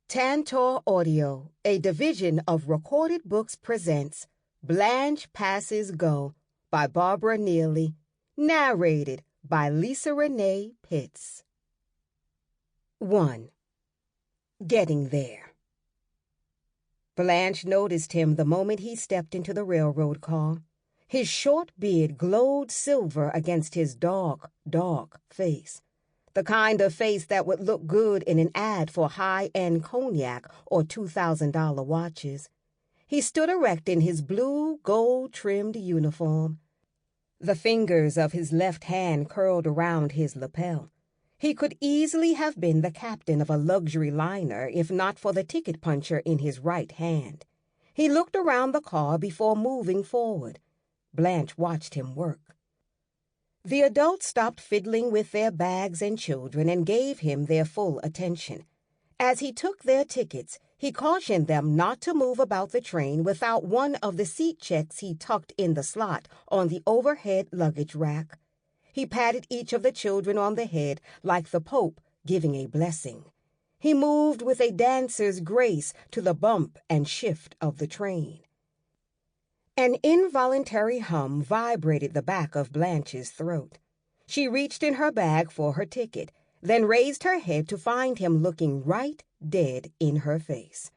Tantor Audio, a division of Recorded Books, presents Blanche Passes Go by Barbara Neely, narrated by Lisa Reneé Pitts. 1. Getting There. Blanche noticed him the moment he stepped into the railroad car. His short beard glowed silver against his dark face. The kind of face that would look good in an ad for high-end cognac or $2,000 watches. He stood erect in his blue, gold-trimmed uniform. The fingers of his left hand curled around his lapel. He could easily have been the captain of a luxury liner if not for the ticket puncher in his right hand. He looked around the car before moving forward. Blanche watched him work. The adults stopped fiddling with their bags and children and gave him their full attention. As he took their tickets, he cautioned them not to move about the train without one of the seat checks he tucked in the slot on the overhead luggage rack. He patted each of the children on the head like the Pope giving a blessing. He moved with a dancer's grace to the bump and shift of the train. An involuntary hum vibrated the back of Blanche's throat. She reached in her bag for her ticket, then raised her head to find him looking right dead in her face.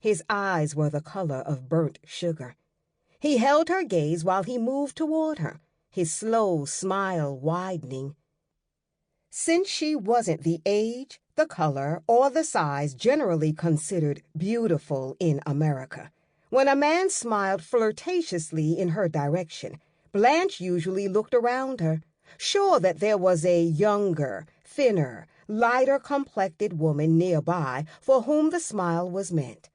His eyes were the color of burnt sugar. He held her gaze while he moved toward her, his slow smile widening. Since she wasn't the age, the color, or the size generally considered beautiful in America, when a man smiled flirtatiously in her direction, Blanche usually looked around her, sure that there was a younger, thinner, lighter-complected woman nearby for whom the smile was meant.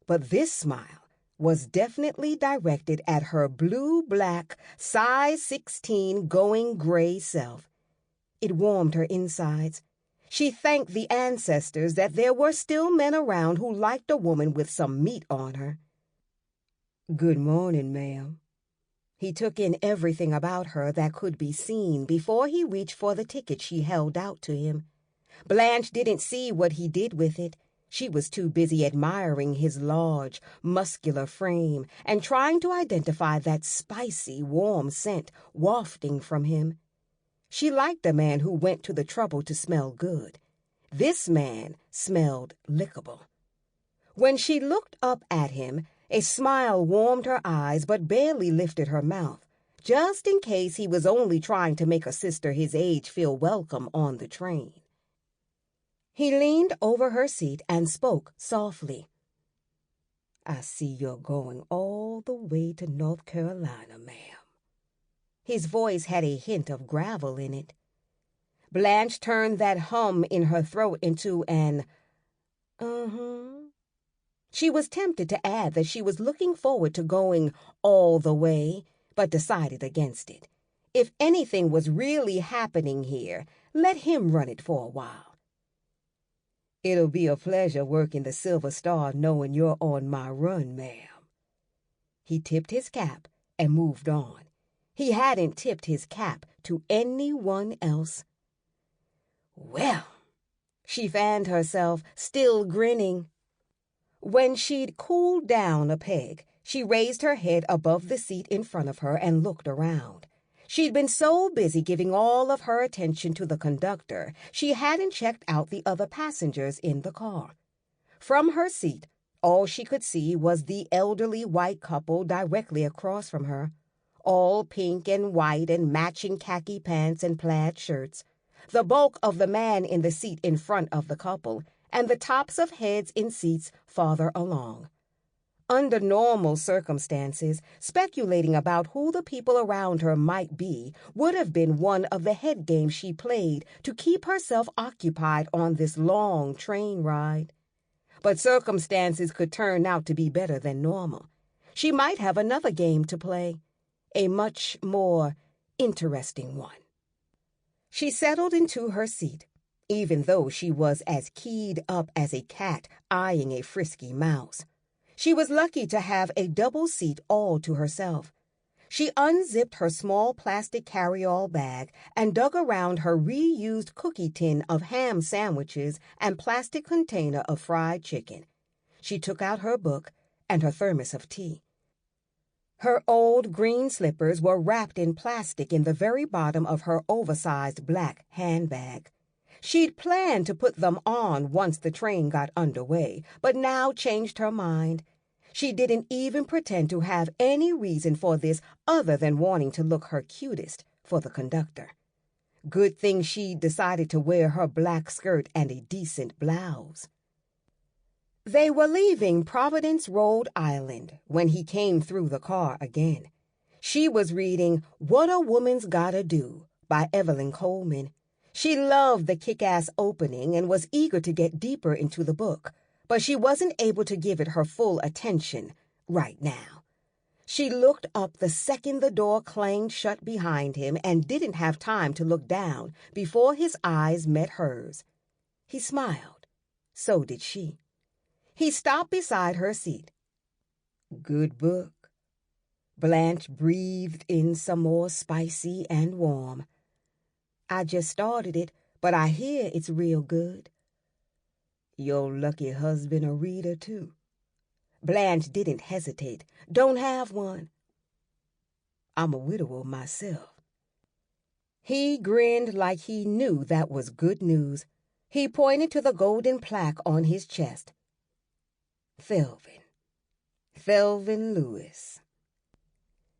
But this smile was definitely directed at her blue-black, size 16 going gray self. It warmed her insides. She thanked the ancestors that there were still men around who liked a woman with some meat on her. "Good morning, ma'am." He took in everything about her that could be seen before he reached for the ticket she held out to him. Blanche didn't see what he did with it. She was too busy admiring his large, muscular frame and trying to identify that spicy, warm scent wafting from him. She liked a man who went to the trouble to smell good. This man smelled lickable. When she looked up at him, a smile warmed her eyes but barely lifted her mouth, just in case he was only trying to make a sister his age feel welcome on the train. He leaned over her seat and spoke softly. "I see you're going all the way to North Carolina, ma'am." His voice had a hint of gravel in it. Blanche turned that hum in her throat into an She was tempted to add that she was looking forward to going all the way, but decided against it. If anything was really happening here, let him run it for a while. "It'll be a pleasure working the Silver Star knowing you're on my run, ma'am." He tipped his cap and moved on. He hadn't tipped his cap to anyone else. "Well," she fanned herself, still grinning. When she'd cooled down a peg, she raised her head above the seat in front of her and looked around. She'd been so busy giving all of her attention to the conductor, she hadn't checked out the other passengers in the car. From her seat, all she could see was the elderly white couple directly across from her, all pink and white and matching khaki pants and plaid shirts, the bulk of the man in the seat in front of the couple, and the tops of heads in seats farther along. Under normal circumstances, speculating about who the people around her might be would have been one of the head games she played to keep herself occupied on this long train ride. But circumstances could turn out to be better than normal. She might have another game to play, a much more interesting one. She settled into her seat, even though she was as keyed up as a cat eyeing a frisky mouse. She was lucky to have a double seat all to herself. She unzipped her small plastic carry-all bag and dug around her reused cookie tin of ham sandwiches and plastic container of fried chicken. She took out her book and her thermos of tea. Her old green slippers were wrapped in plastic in the very bottom of her oversized black handbag. She'd planned to put them on once the train got underway, but now changed her mind. She didn't even pretend to have any reason for this other than wanting to look her cutest for the conductor. Good thing she'd decided to wear her black skirt and a decent blouse. They were leaving Providence, Rhode Island, when he came through the car again. She was reading What a Woman's Gotta Do by Evelyn Coleman. She loved the kick-ass opening and was eager to get deeper into the book, but she wasn't able to give it her full attention right now. She looked up the second the door clanged shut behind him and didn't have time to look down before his eyes met hers. He smiled. So did she. He stopped beside her seat. Good book. Blanche breathed in some more spicy and warm. I just started it, but I hear it's real good. Your lucky husband a reader, too. Blanche didn't hesitate. Don't have one. I'm a widower myself. He grinned like he knew that was good news. He pointed to the golden plaque on his chest. Thelvin Lewis.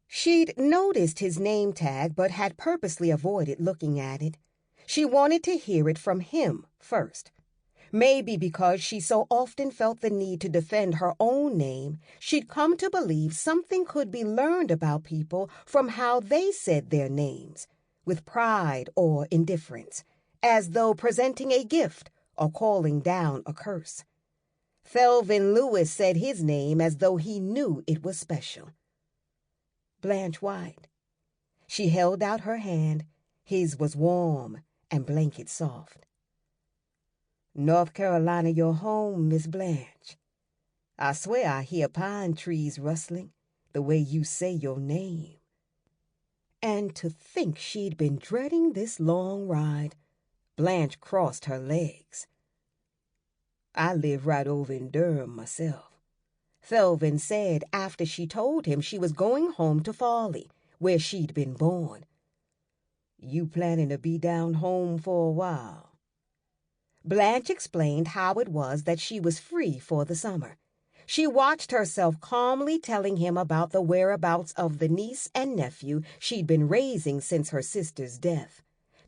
She'd noticed his name tag but had purposely avoided looking at it. She wanted to hear it from him first. Maybe because she so often felt the need to defend her own name, she'd come to believe something could be learned about people from how they said their names, with pride or indifference, as though presenting a gift or calling down a curse. Thelvin Lewis said his name as though he knew it was special. Blanche White. She held out her hand. His was warm and blanket soft. North Carolina your home, Miss Blanche. I swear I hear pine trees rustling, the way you say your name. And to think she'd been dreading this long ride. Blanche crossed her legs. I live right over in Durham myself. Thelvin said after she told him she was going home to Farleigh, where she'd been born. You planning to be down home for a while? Blanche explained how it was that she was free for the summer. She watched herself calmly telling him about the whereabouts of the niece and nephew she'd been raising since her sister's death.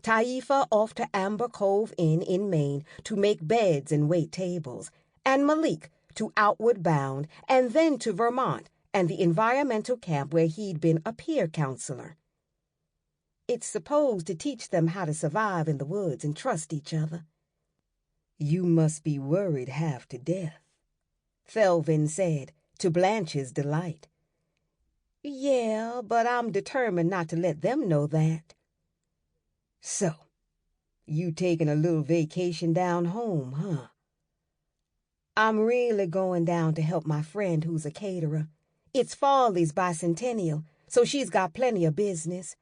Taifa off to Amber Cove Inn in Maine to make beds and wait tables, and Malik to Outward Bound, and then to Vermont and the environmental camp where he'd been a peer counselor. It's supposed to teach them how to survive in the woods and trust each other. You must be worried half to death, Thelvin said, to Blanche's delight. Yeah, but I'm determined not to let them know that. So, you taking a little vacation down home, huh? I'm really going down to help my friend who's a caterer. It's Farleigh's bicentennial, so she's got plenty of business.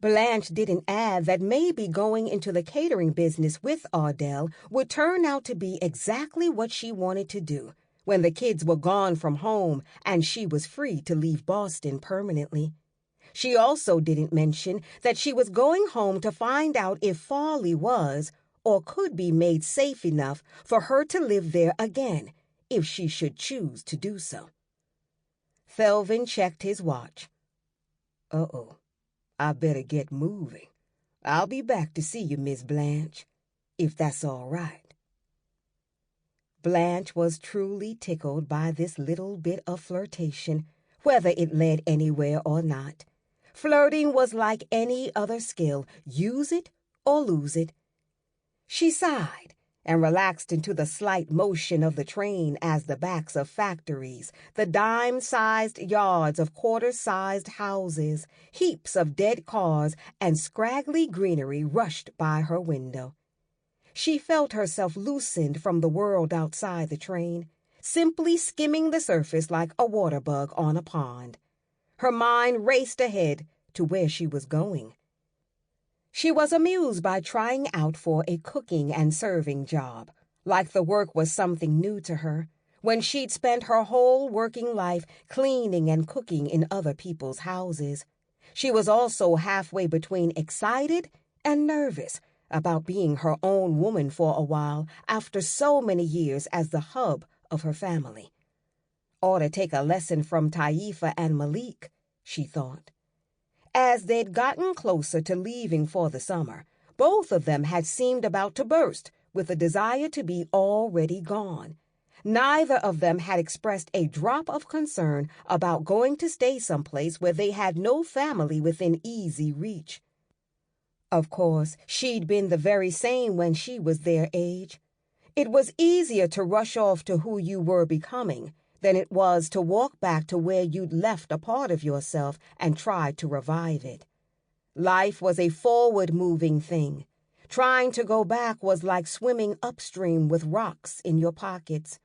Blanche didn't add that maybe going into the catering business with Ardell would turn out to be exactly what she wanted to do when the kids were gone from home and she was free to leave Boston permanently. She also didn't mention that she was going home to find out if Farleigh was or could be made safe enough for her to live there again, if she should choose to do so. Thelvin checked his watch. Uh-oh, I better get moving. I'll be back to see you, Miss Blanche, if that's all right. Blanche was truly tickled by this little bit of flirtation, whether it led anywhere or not. Flirting was like any other skill. Use it or lose it. She sighed and relaxed into the slight motion of the train as the backs of factories, the dime-sized yards of quarter-sized houses, heaps of dead cars, and scraggly greenery rushed by her window. She felt herself loosened from the world outside the train, simply skimming the surface like a water bug on a pond. Her mind raced ahead to where she was going. She was amused by trying out for a cooking and serving job, like the work was something new to her, when she'd spent her whole working life cleaning and cooking in other people's houses. She was also halfway between excited and nervous about being her own woman for a while after so many years as the hub of her family. Ought to take a lesson from Taifa and Malik, she thought. As they'd gotten closer to leaving for the summer, both of them had seemed about to burst with a desire to be already gone. Neither of them had expressed a drop of concern about going to stay someplace where they had no family within easy reach. Of course, she'd been the very same when she was their age. It was easier to rush off to who you were becoming than it was to walk back to where you'd left a part of yourself and try to revive it. Life was a forward-moving thing. Trying to go back was like swimming upstream with rocks in your pockets.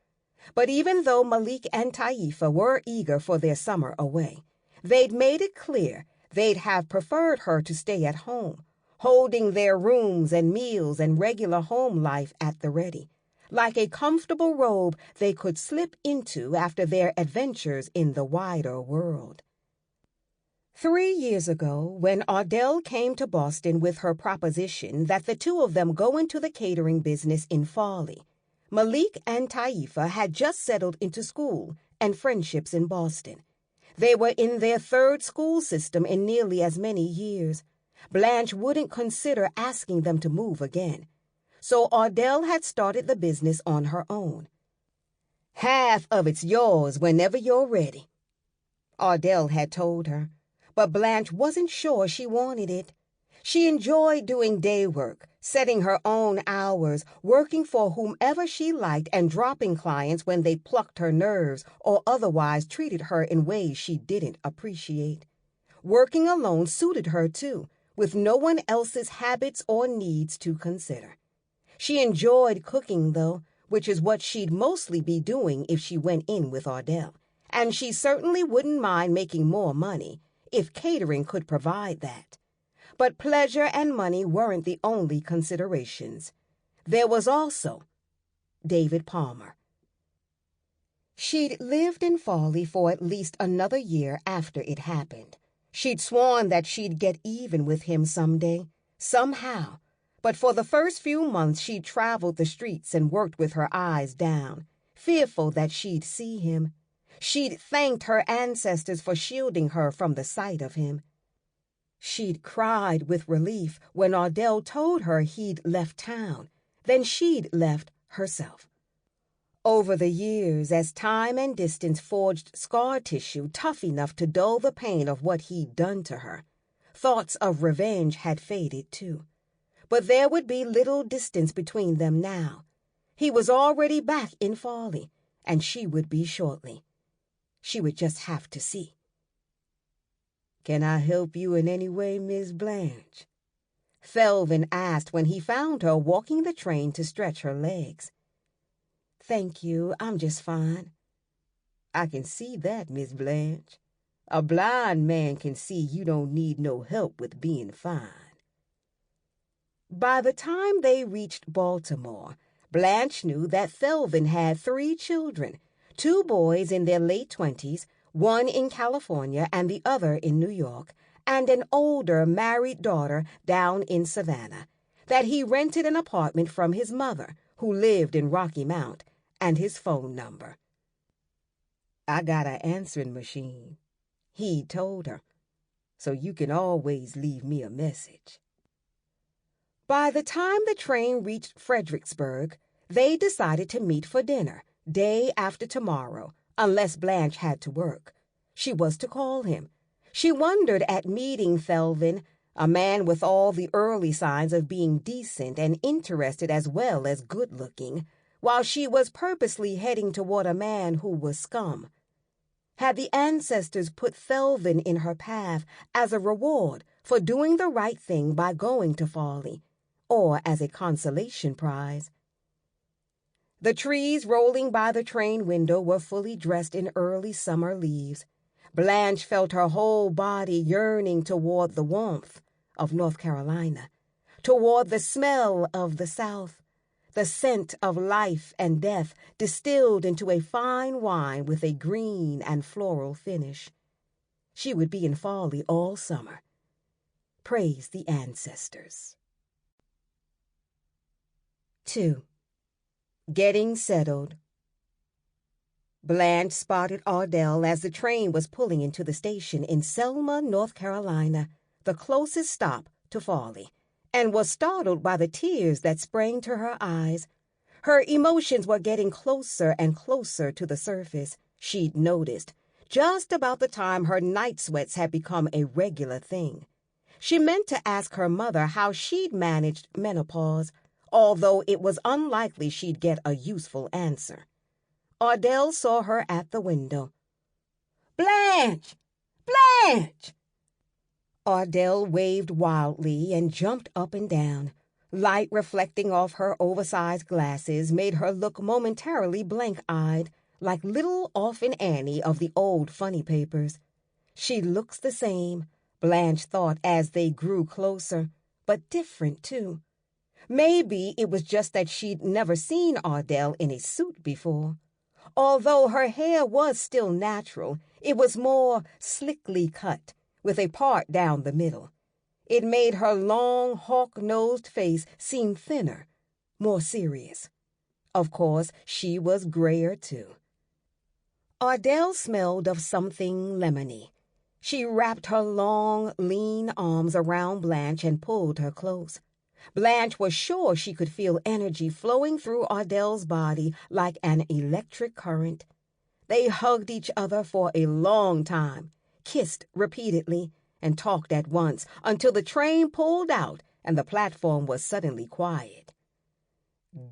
But even though Malik and Taifa were eager for their summer away, they'd made it clear they'd have preferred her to stay at home, holding their rooms and meals and regular home life at the ready, like a comfortable robe they could slip into after their adventures in the wider world. 3 years ago, when Ardell came to Boston with her proposition that the two of them go into the catering business in Farleigh, Malik and Taifa had just settled into school and friendships in Boston. They were in their third school system in nearly as many years. Blanche wouldn't consider asking them to move again, so Ardell had started the business on her own. "Half of it's yours whenever you're ready," Ardell had told her, but Blanche wasn't sure she wanted it. She enjoyed doing day work, setting her own hours, working for whomever she liked and dropping clients when they plucked her nerves or otherwise treated her in ways she didn't appreciate. Working alone suited her too, with no one else's habits or needs to consider. She enjoyed cooking, though, which is what she'd mostly be doing if she went in with Ardell, and she certainly wouldn't mind making more money if catering could provide that. But pleasure and money weren't the only considerations. There was also David Palmer. She'd lived in Farleigh for at least another year after it happened. She'd sworn that she'd get even with him someday, somehow, but for the first few months she'd traveled the streets and worked with her eyes down, fearful that she'd see him. She'd thanked her ancestors for shielding her from the sight of him. She'd cried with relief when Ardell told her he'd left town. Then she'd left herself. Over the years, as time and distance forged scar tissue tough enough to dull the pain of what he'd done to her, thoughts of revenge had faded too. But there would be little distance between them now. He was already back in Farleigh, and she would be shortly. She would just have to see. "Can I help you in any way, Miss Blanche?" Felvin asked when he found her walking the train to stretch her legs. "Thank you, I'm just fine." "I can see that, Miss Blanche. A blind man can see you don't need no help with being fine." By the time they reached Baltimore, Blanche knew that Felvin had 3 children, 2 boys in their late 20s, one in California and the other in New York, and an older married daughter down in Savannah, that he rented an apartment from his mother, who lived in Rocky Mount, and his phone number. "I got an answering machine," he told her, "so you can always leave me a message." By the time the train reached Fredericksburg, they decided to meet for dinner, day after tomorrow, unless Blanche had to work. She was to call him. She wondered at meeting Felvin, a man with all the early signs of being decent and interested as well as good-looking, while she was purposely heading toward a man who was scum. Had the ancestors put Felvin in her path as a reward for doing the right thing by going to Farleigh, or as a consolation prize? The trees rolling by the train window were fully dressed in early summer leaves. Blanche felt her whole body yearning toward the warmth of North Carolina, toward the smell of the South, the scent of life and death distilled into a fine wine with a green and floral finish. She would be in Farleigh all summer. Praise the ancestors. 2. Getting settled. Blanche spotted Ardell as the train was pulling into the station in Selma, North Carolina, the closest stop to Farleigh, and was startled by the tears that sprang to her eyes. Her emotions were getting closer and closer to the surface, she'd noticed, just about the time her night sweats had become a regular thing. She meant to ask her mother how she'd managed menopause, although it was unlikely she'd get a useful answer. Ardell saw her at the window. "Blanche! Blanche!" Ardell waved wildly and jumped up and down. Light reflecting off her oversized glasses made her look momentarily blank-eyed, like little Orphan Annie of the old funny papers. She looks the same, Blanche thought as they grew closer, but different, too. Maybe it was just that she'd never seen Ardell in a suit before. Although her hair was still natural, it was more slickly cut, with a part down the middle. It made her long, hawk-nosed face seem thinner, more serious. Of course, she was grayer, too. Ardell smelled of something lemony. She wrapped her long, lean arms around Blanche and pulled her close. Blanche was sure she could feel energy flowing through Ardell's body like an electric current. They hugged each other for a long time, kissed repeatedly, and talked at once until the train pulled out and the platform was suddenly quiet.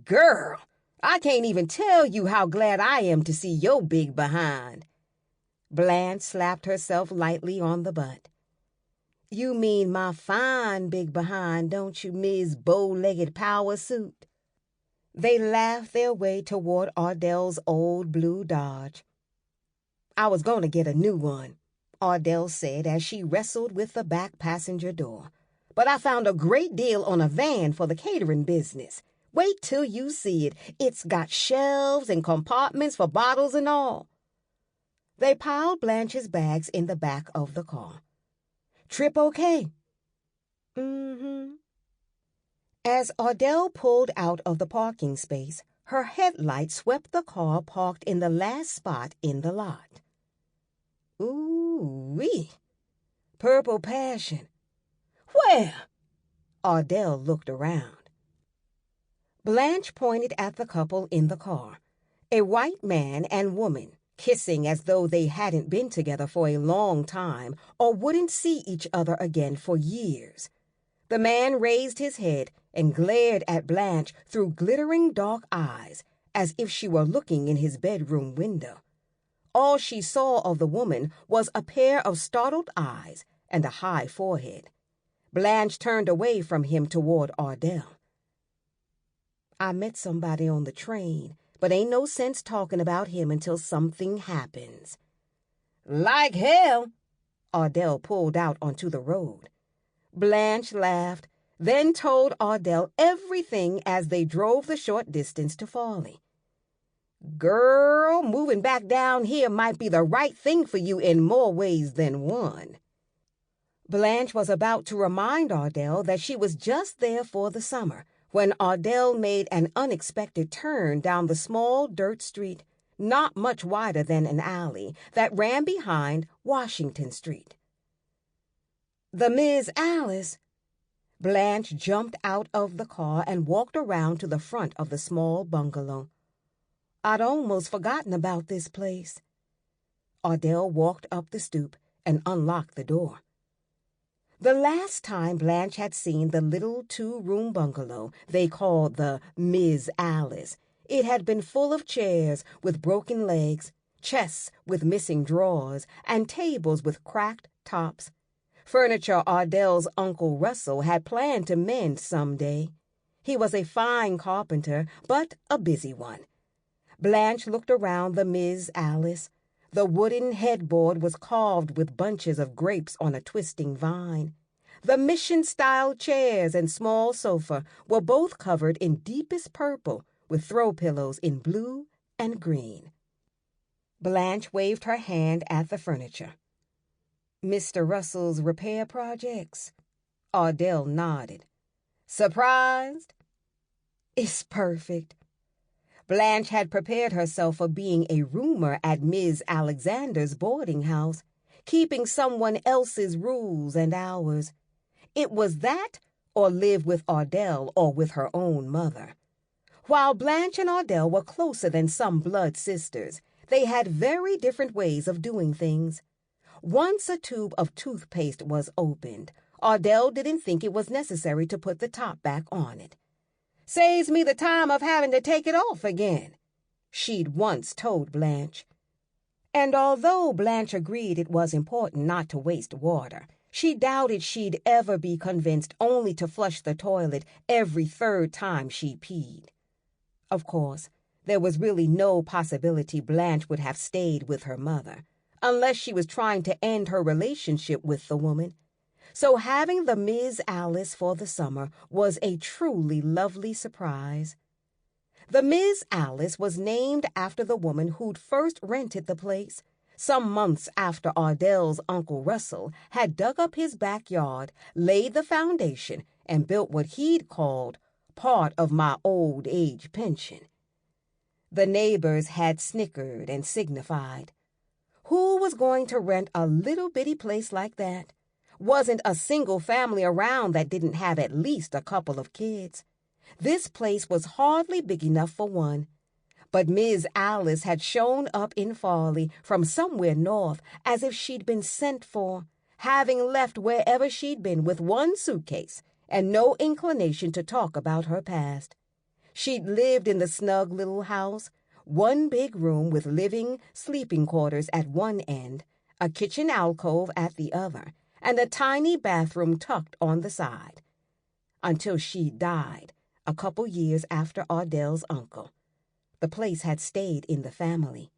"Girl, I can't even tell you how glad I am to see your big behind." Blanche slapped herself lightly on the butt. "You mean my fine big behind, don't you, Miss Bow-Legged Power Suit?" They laughed their way toward Ardell's old blue Dodge. "I was going to get a new one," Ardell said as she wrestled with the back passenger door. "But I found a great deal on a van for the catering business. Wait till you see it. It's got shelves and compartments for bottles and all." They piled Blanche's bags in the back of the car. "Trip okay?" "Mm-hmm." As Ardell pulled out of the parking space, her headlight swept the car parked in the last spot in the lot. "Ooh-wee! Purple passion. Where?" Ardell looked around. Blanche pointed at the couple in the car, a white man and woman, kissing as though they hadn't been together for a long time or wouldn't see each other again for years. The man raised his head and glared at Blanche through glittering dark eyes as if she were looking in his bedroom window. All she saw of the woman was a pair of startled eyes and a high forehead. Blanche turned away from him toward Ardell. "I met somebody on the train, but ain't no sense talking about him until something happens." "Like hell!" Ardell pulled out onto the road. Blanche laughed, then told Ardell everything as they drove the short distance to Farleigh. "Girl, moving back down here might be the right thing for you in more ways than one." Blanche was about to remind Ardell that she was just there for the summer, when Ardell made an unexpected turn down the small dirt street, not much wider than an alley, that ran behind Washington Street. "The Miss Alice." Blanche jumped out of the car and walked around to the front of the small bungalow. "I'd almost forgotten about this place." Ardell walked up the stoop and unlocked the door. The last time Blanche had seen the little two-room bungalow they called the Miss Alice, it had been full of chairs with broken legs, chests with missing drawers, and tables with cracked tops. Furniture Ardell's Uncle Russell had planned to mend some day. He was a fine carpenter, but a busy one. Blanche looked around the Miss Alice. The wooden headboard was carved with bunches of grapes on a twisting vine. The mission-style chairs and small sofa were both covered in deepest purple with throw pillows in blue and green. Blanche waved her hand at the furniture. "Mr. Russell's repair projects?" Ardell nodded. "Surprised?" "It's perfect." Blanche had prepared herself for being a roomer at Ms. Alexander's boarding house, keeping someone else's rules and hours. It was that or live with Ardell or with her own mother. While Blanche and Ardell were closer than some blood sisters, they had very different ways of doing things. Once a tube of toothpaste was opened, Ardell didn't think it was necessary to put the top back on it. "Saves me the time of having to take it off again," she'd once told Blanche. And although Blanche agreed it was important not to waste water, she doubted she'd ever be convinced only to flush the toilet every third time she peed. Of course, there was really no possibility Blanche would have stayed with her mother, unless she was trying to end her relationship with the woman. So having the Ms. Alice for the summer was a truly lovely surprise. The Ms. Alice was named after the woman who'd first rented the place, some months after Ardell's Uncle Russell had dug up his backyard, laid the foundation, and built what he'd called part of my old age pension. The neighbors had snickered and signified. Who was going to rent a little bitty place like that? Wasn't a single family around that didn't have at least a couple of kids. This place was hardly big enough for one. But Ms. Alice had shown up in Farleigh from somewhere north as if she'd been sent for, having left wherever she'd been with one suitcase and no inclination to talk about her past. She'd lived in the snug little house, one big room with living, sleeping quarters at one end, a kitchen alcove at the other, and a tiny bathroom tucked on the side. Until she died, a couple years after Ardell's uncle. The place had stayed in the family.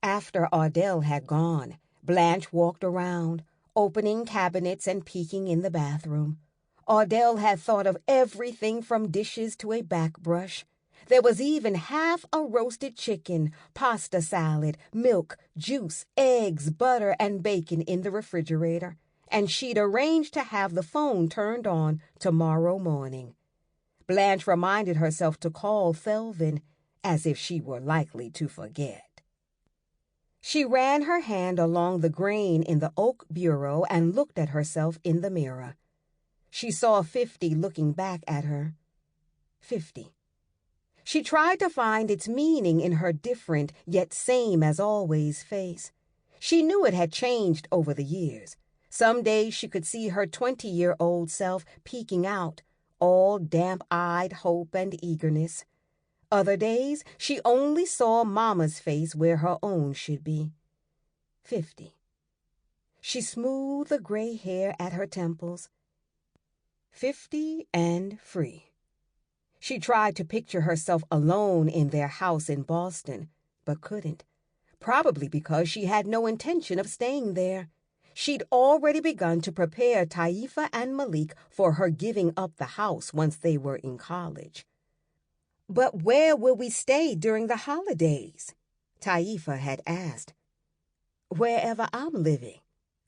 After Ardell had gone, Blanche walked around, opening cabinets and peeking in the bathroom. Ardell had thought of everything from dishes to a backbrush. There was even half a roasted chicken, pasta salad, milk, juice, eggs, butter, and bacon in the refrigerator, and she'd arranged to have the phone turned on tomorrow morning. Blanche reminded herself to call Thelvin, as if she were likely to forget. She ran her hand along the grain in the oak bureau and looked at herself in the mirror. She saw 50 looking back at her. 50. She tried to find its meaning in her different, yet same-as-always face. She knew it had changed over the years. Some days she could see her 20-year-old self peeking out, all damp-eyed hope and eagerness. Other days she only saw Mama's face where her own should be. 50. She smoothed the gray hair at her temples. 50 and free. She tried to picture herself alone in their house in Boston, but couldn't, probably because she had no intention of staying there. She'd already begun to prepare Taifa and Malik for her giving up the house once they were in college. "But where will we stay during the holidays?" Taifa had asked. "Wherever I'm living,"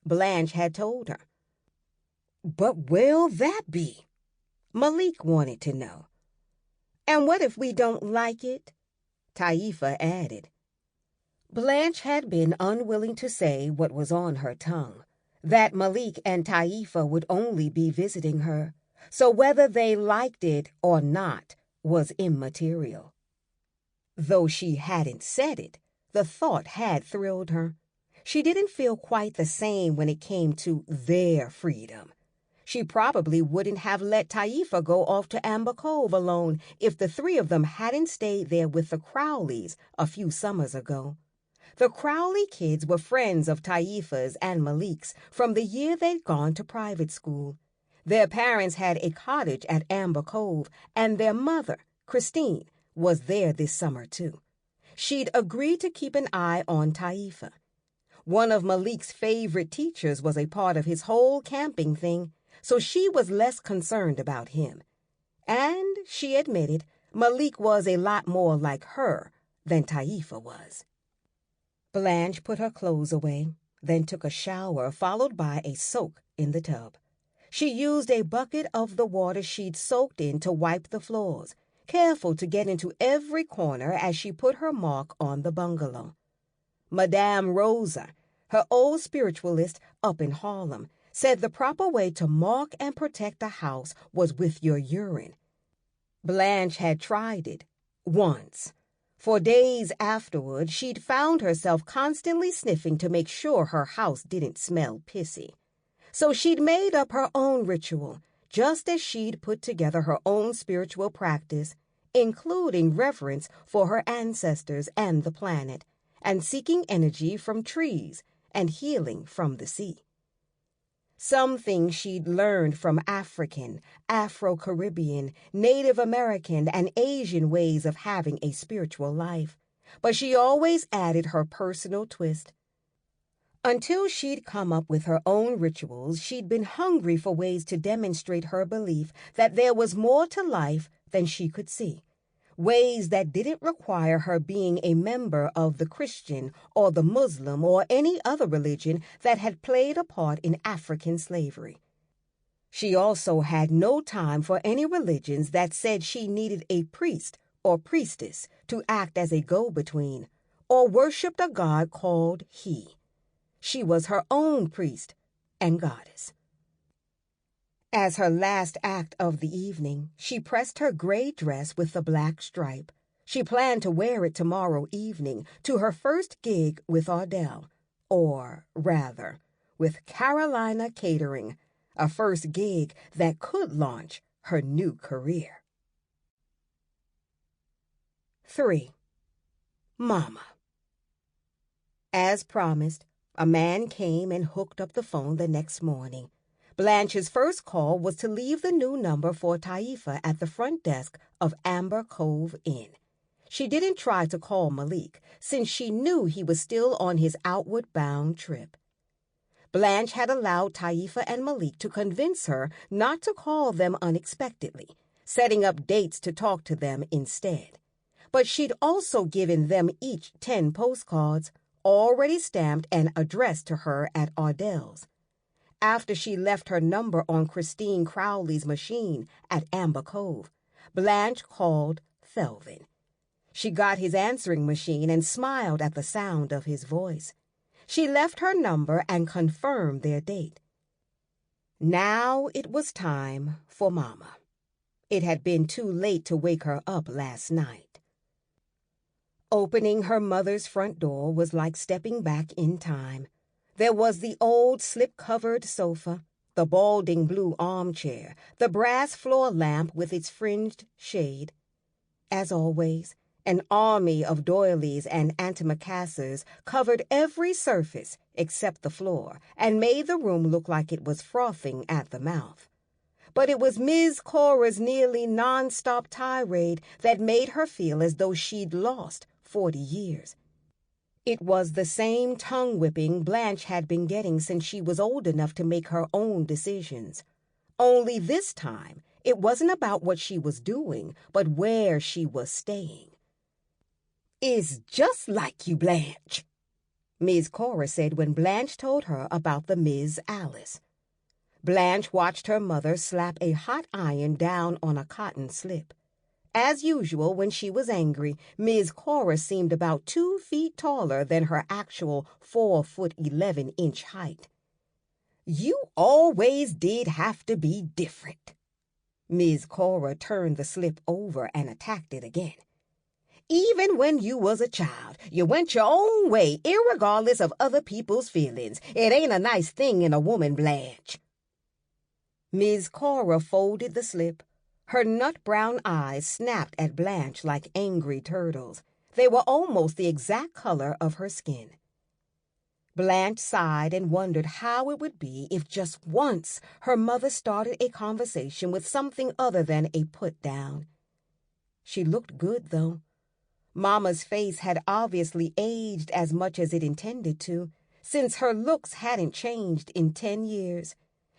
Blanche had told her. "But where'll that be?" Malik wanted to know. "And what if we don't like it?" Taifa added. Blanche had been unwilling to say what was on her tongue, that Malik and Taifa would only be visiting her, so whether they liked it or not was immaterial. Though she hadn't said it, the thought had thrilled her. She didn't feel quite the same when it came to their freedom. She probably wouldn't have let Taifa go off to Amber Cove alone if the three of them hadn't stayed there with the Crowleys a few summers ago. The Crowley kids were friends of Taifa's and Malik's from the year they'd gone to private school. Their parents had a cottage at Amber Cove, and their mother, Christine, was there this summer too. she'd agreed to keep an eye on Taifa. One of Malik's favorite teachers was a part of his whole camping thing, so she was less concerned about him. And, she admitted, Malik was a lot more like her than Taifa was. Blanche put her clothes away, then took a shower followed by a soak in the tub. She used a bucket of the water she'd soaked in to wipe the floors, careful to get into every corner as she put her mark on the bungalow. Madame Rosa, her old spiritualist up in Harlem, said the proper way to mark and protect a house was with your urine. Blanche had tried it once. For days afterward, she'd found herself constantly sniffing to make sure her house didn't smell pissy. So she'd made up her own ritual, just as she'd put together her own spiritual practice, including reverence for her ancestors and the planet, and seeking energy from trees and healing from the sea. Some things she'd learned from African, Afro-Caribbean, Native American, and Asian ways of having a spiritual life, but she always added her personal twist. Until she'd come up with her own rituals, she'd been hungry for ways to demonstrate her belief that there was more to life than she could see. Ways that didn't require her being a member of the Christian or the Muslim or any other religion that had played a part in African slavery. She also had no time for any religions that said she needed a priest or priestess to act as a go-between, or worshipped a god called He. She was her own priest and goddess. As her last act of the evening, she pressed her gray dress with the black stripe. She planned to wear it tomorrow evening to her first gig with Ardell, or rather, with Carolina Catering, a first gig that could launch her new career. 3. Mama. As promised, a man came and hooked up the phone the next morning. Blanche's first call was to leave the new number for Taifa at the front desk of Amber Cove Inn. She didn't try to call Malik, since she knew he was still on his outward-bound trip. Blanche had allowed Taifa and Malik to convince her not to call them unexpectedly, setting up dates to talk to them instead. But she'd also given them each 10 postcards, already stamped and addressed to her at Ardell's. After she left her number on Christine Crowley's machine at Amber Cove, Blanche called Thelvin. She got his answering machine and smiled at the sound of his voice. She left her number and confirmed their date. Now it was time for Mama. It had been too late to wake her up last night. Opening her mother's front door was like stepping back in time. There was the old slip-covered sofa, the balding blue armchair, the brass floor lamp with its fringed shade. As always, an army of doilies and antimacassars covered every surface except the floor and made the room look like it was frothing at the mouth. But it was Ms. Cora's nearly non-stop tirade that made her feel as though she'd lost 40 years. It was the same tongue-whipping Blanche had been getting since she was old enough to make her own decisions. Only this time, it wasn't about what she was doing, but where she was staying. "It's just like you, Blanche," Ms. Cora said when Blanche told her about the Ms. Alice. Blanche watched her mother slap a hot iron down on a cotton slip. As usual, when she was angry, Ms. Cora seemed about 2 feet taller than her actual 4'11" height. "You always did have to be different." Ms. Cora turned the slip over and attacked it again. "Even when you was a child, you went your own way, irregardless of other people's feelings. It ain't a nice thing in a woman, Blanche." Ms. Cora folded the slip. Her nut-brown eyes snapped at Blanche like angry turtles. They were almost the exact color of her skin. Blanche sighed and wondered how it would be if just once her mother started a conversation with something other than a put-down. She looked good, though. Mama's face had obviously aged as much as it intended to, since her looks hadn't changed in 10 years.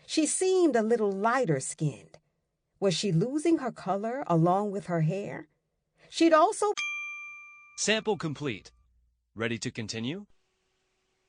She seemed a little lighter skinned. Was she losing her color along with her hair? She'd also... Sample complete. Ready to continue?